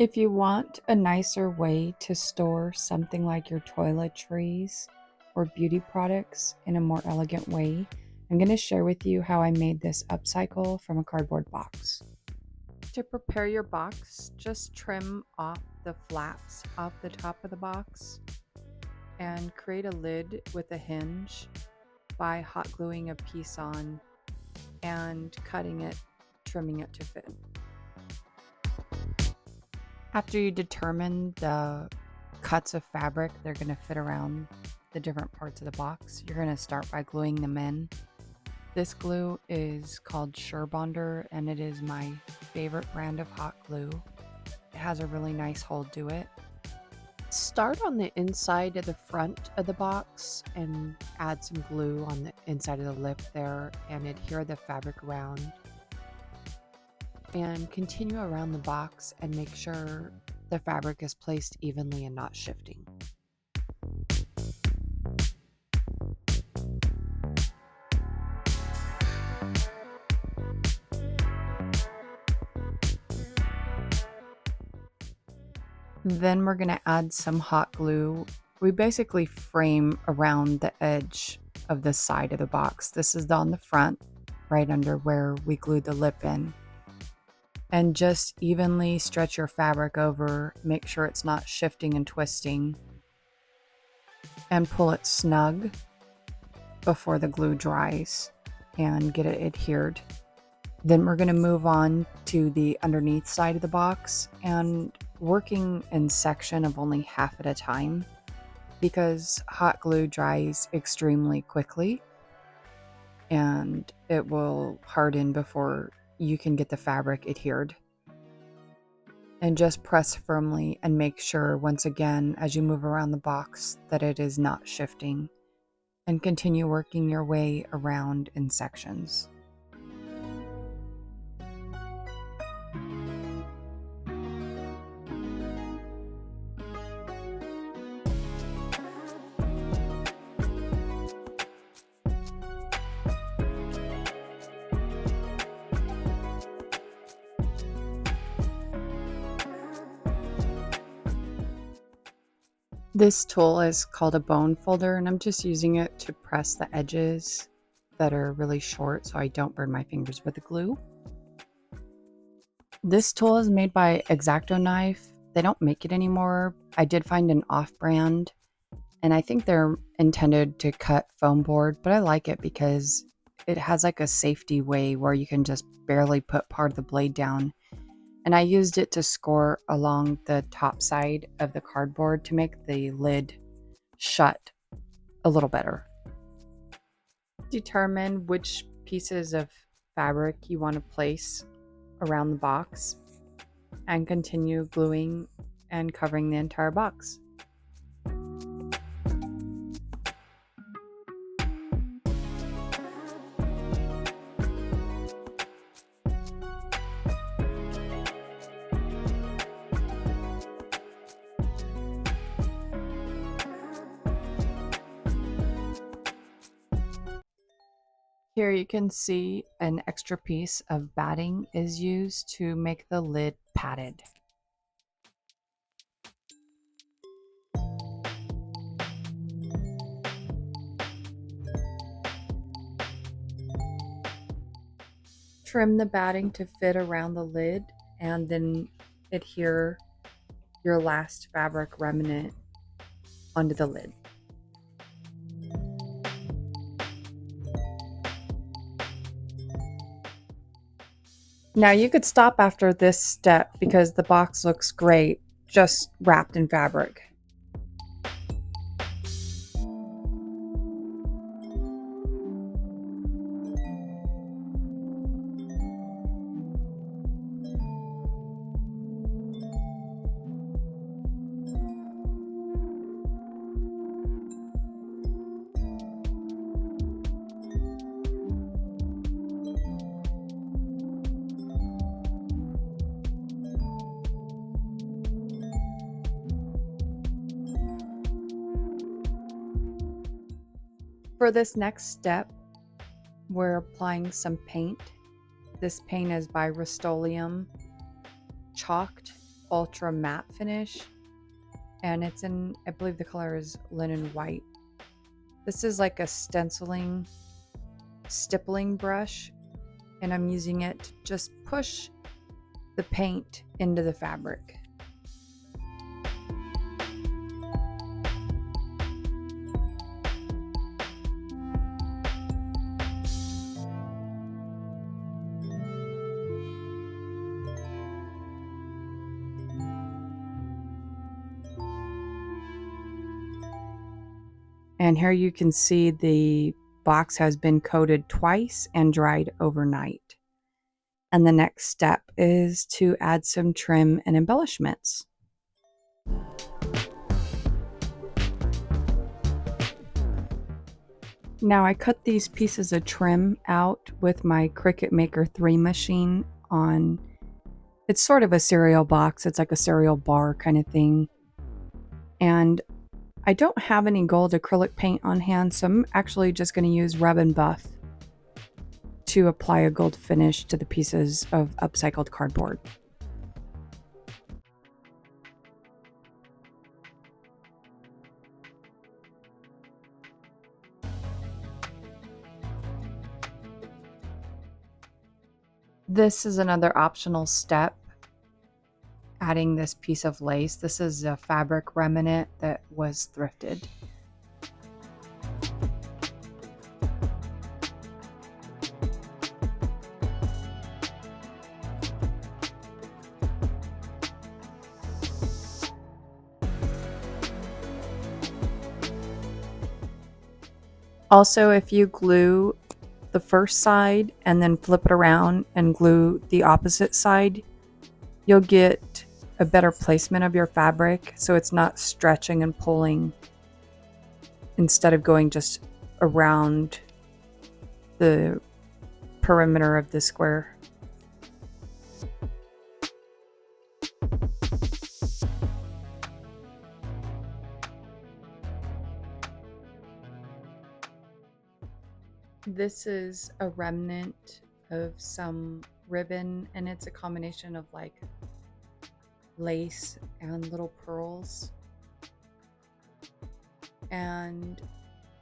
If you want a nicer way to store something like your toiletries or beauty products in a more elegant way, I'm going to share with you how I made this upcycle from a cardboard box. To prepare your box, just trim off the flaps off the top of the box and create a lid with a hinge by hot gluing a piece on and cutting it, trimming it to fit. After you determine the cuts of fabric they're going to fit around the different parts of the box, you're going to start by gluing them in. This glue is called Surebonder and it is my favorite brand of hot glue. It has a really nice hold to it. Start on the inside of the front of the box and add some glue on the inside of the lip there and adhere the fabric around. And continue around the box and make sure the fabric is placed evenly and not shifting. Then we're going to add some hot glue. We basically frame around the edge of the side of the box. This is on the front, right under where we glued the lip in. And just evenly stretch your fabric over, make sure it's not shifting and twisting, and pull it snug before the glue dries and get it adhered. Then we're going to move on to the underneath side of the box and working in section of only half at a time because hot glue dries extremely quickly and it will harden before you can get the fabric adhered. And just press firmly and make sure once again as you move around the box that it is not shifting, and continue working your way around in sections. This tool is called a bone folder and I'm just using it to press the edges that are really short so I don't burn my fingers with the glue. This tool is made by X-Acto Knife. They don't make it anymore. I did find an off-brand and I think they're intended to cut foam board, but I like it because it has like a safety way where you can just barely put part of the blade down. And I used it to score along the top side of the cardboard to make the lid shut a little better. Determine which pieces of fabric you want to place around the box and continue gluing and covering the entire box. Here you can see an extra piece of batting is used to make the lid padded. Trim the batting to fit around the lid and then adhere your last fabric remnant onto the lid. Now you could stop after this step because the box looks great just wrapped in fabric. For this next step, we're applying some paint. This paint is by Rust-Oleum, chalked ultra matte finish, and it's in, I believe the color is linen white. This is like a stippling brush, and I'm using it to just push the paint into the fabric. And here you can see the box has been coated twice and dried overnight. And the next step is to add some trim and embellishments. Now I cut these pieces of trim out with my Cricut Maker 3 machine on, it's sort of a cereal box. It's like a cereal bar kind of thing. And I don't have any gold acrylic paint on hand, so I'm actually just going to use Rub and Buff to apply a gold finish to the pieces of upcycled cardboard. This is another optional step, adding this piece of lace. This is a fabric remnant that was thrifted. Also, if you glue the first side and then flip it around and glue the opposite side, you'll get a better placement of your fabric so it's not stretching and pulling instead of going just around the perimeter of the square. This is a remnant of some ribbon, and it's a combination of like lace and little pearls. And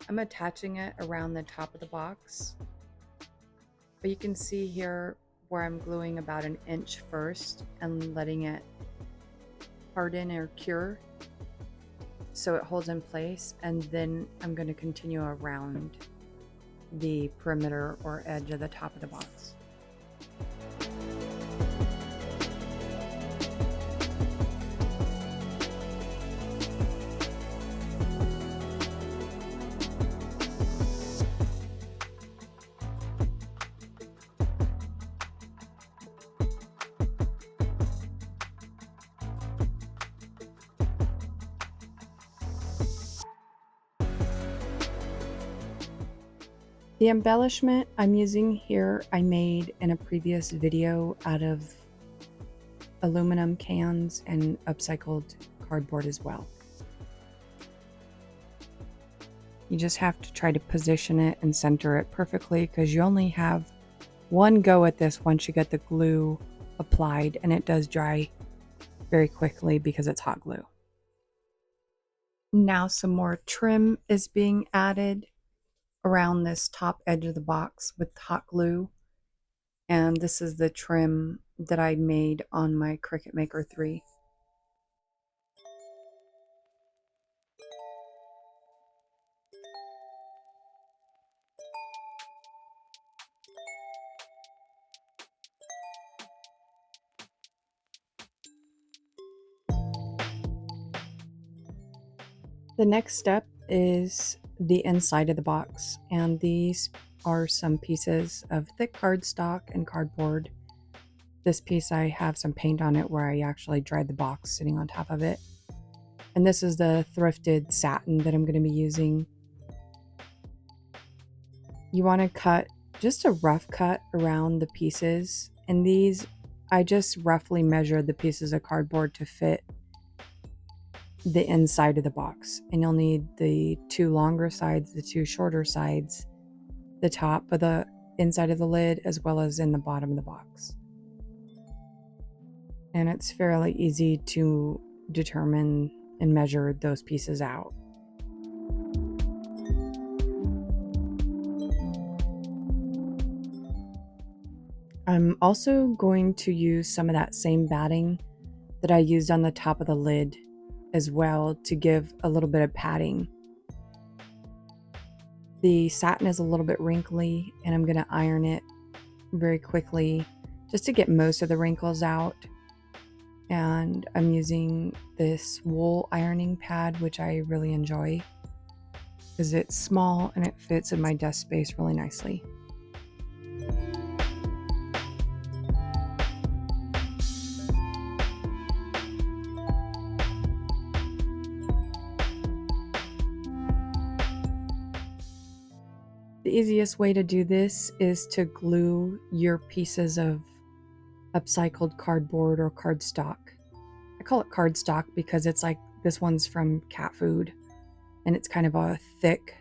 I'm attaching it around the top of the box. But you can see here where I'm gluing about an inch first and letting it harden or cure so it holds in place, and then I'm going to continue around the perimeter or edge of the top of the box. The embellishment I'm using here, I made in a previous video out of aluminum cans and upcycled cardboard as well. You just have to try to position it and center it perfectly because you only have one go at this once you get the glue applied, and it does dry very quickly because it's hot glue. Now some more trim is being added around this top edge of the box with hot glue, and this is the trim that I made on my Cricut Maker 3. The next step is the inside of the box, and these are some pieces of thick cardstock and cardboard. This piece, I have some paint on it where I actually dried the box sitting on top of it. And this is the thrifted satin that I'm going to be using. You want to cut just a rough cut around the pieces, and these, I just roughly measured the pieces of cardboard to fit the inside of the box, and you'll need the two longer sides, the two shorter sides, the top of the inside of the lid, as well as in the bottom of the box. and it's fairly easy to determine and measure those pieces out. I'm also going to use some of that same batting that I used on the top of the lid as well to give a little bit of padding. The satin is a little bit wrinkly, and I'm going to iron it very quickly just to get most of the wrinkles out. And I'm using this wool ironing pad, which I really enjoy because it's small and it fits in my desk space really nicely. The easiest way to do this is to glue your pieces of upcycled cardboard or cardstock. I call it cardstock because it's like this one's from cat food, and it's kind of a thick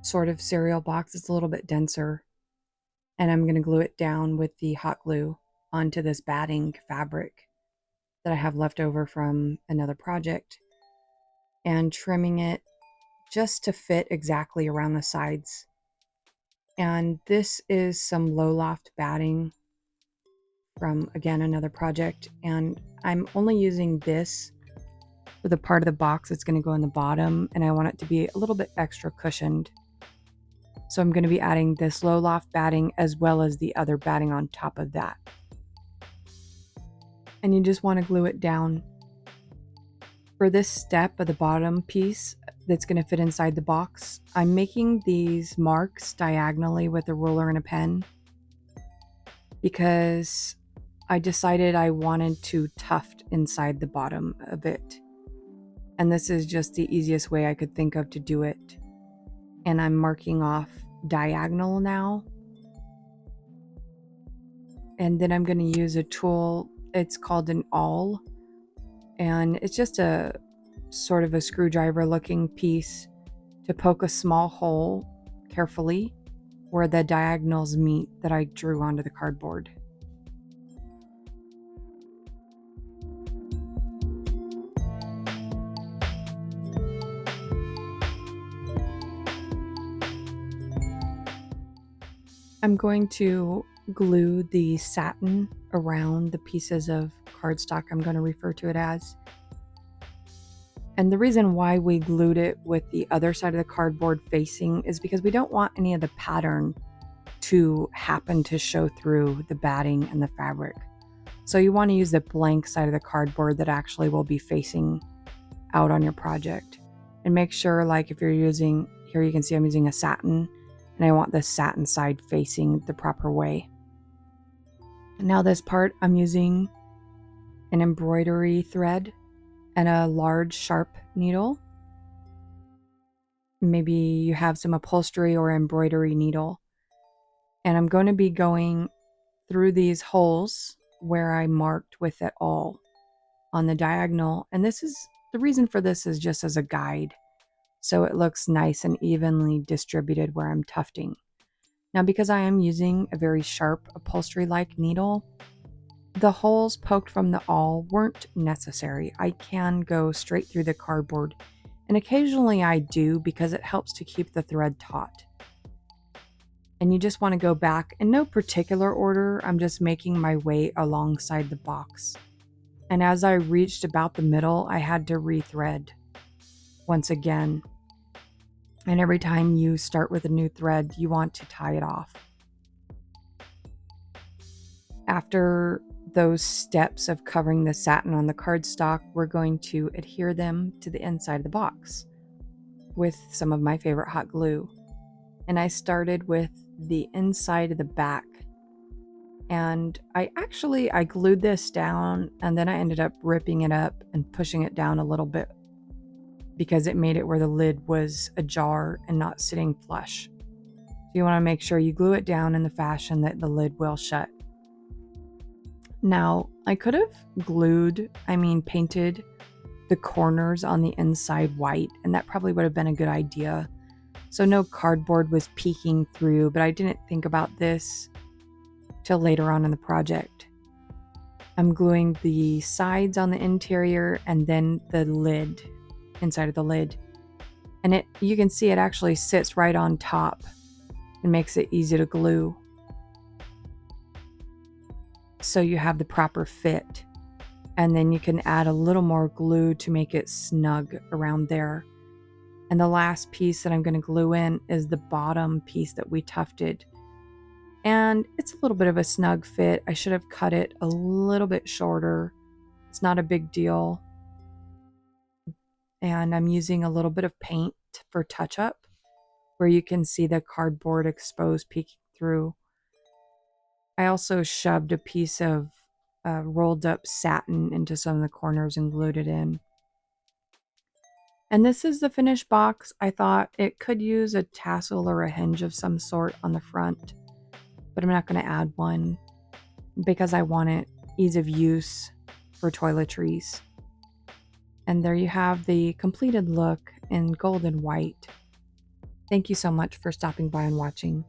sort of cereal box. It's a little bit denser, and I'm going to glue it down with the hot glue onto this batting fabric that I have left over from another project, and trimming it just to fit exactly around the sides. And this is some low loft batting from, again, another project, and I'm only using this for the part of the box that's going to go in the bottom, and I want it to be a little bit extra cushioned. So I'm going to be adding this low loft batting as well as the other batting on top of that. And you just want to glue it down. For this step of the bottom piece that's going to fit inside the box, I'm making these marks diagonally with a ruler and a pen because I decided I wanted to tuft inside the bottom of it. And this is just the easiest way I could think of to do it. And I'm marking off diagonal now. And then I'm going to use a tool. It's called an awl. And it's just a sort of a screwdriver looking piece to poke a small hole carefully where the diagonals meet that I drew onto the cardboard. I'm going to glue the satin around the pieces of cardstock, I'm going to refer to it as. And the reason why we glued it with the other side of the cardboard facing is because we don't want any of the pattern to happen to show through the batting and the fabric. So you want to use the blank side of the cardboard that actually will be facing out on your project. And make sure, like if you're using, here you can see I'm using a satin, and I want the satin side facing the proper way. And now this part, I'm using an embroidery thread and a large sharp needle. Maybe you have some upholstery or embroidery needle. And I'm going to be going through these holes where I marked with it all on the diagonal. And this is, the reason for this is just as a guide, so it looks nice and evenly distributed where I'm tufting. Now, because I am using a very sharp upholstery-like needle, the holes poked from the awl weren't necessary. I can go straight through the cardboard, and occasionally I do because it helps to keep the thread taut. And you just want to go back in no particular order. I'm just making my way alongside the box. And as I reached about the middle, I had to rethread once again. And every time you start with a new thread, you want to tie it off. After those steps of covering the satin on the cardstock, we're going to adhere them to the inside of the box with some of my favorite hot glue. And I started with the inside of the back. And I glued this down, and then I ended up ripping it up and pushing it down a little bit because it made it where the lid was ajar and not sitting flush. So you want to make sure you glue it down in the fashion that the lid will shut. Now, I could have painted the corners on the inside white, and that probably would have been a good idea. So no cardboard was peeking through, but I didn't think about this till later on in the project. I'm gluing the sides on the interior and then the lid, inside of the lid. And you can see it actually sits right on top and makes it easy to glue. So you have the proper fit. And then you can add a little more glue to make it snug around there. And the last piece that I'm going to glue in is the bottom piece that we tufted. And it's a little bit of a snug fit. I should have cut it a little bit shorter. It's not a big deal. And I'm using a little bit of paint for touch up, where you can see the cardboard exposed peeking through. I also shoved a piece of rolled up satin into some of the corners and glued it in. And this is the finished box. I thought it could use a tassel or a hinge of some sort on the front, but I'm not going to add one because I want it ease of use for toiletries. And there you have the completed look in gold and white. Thank you so much for stopping by and watching.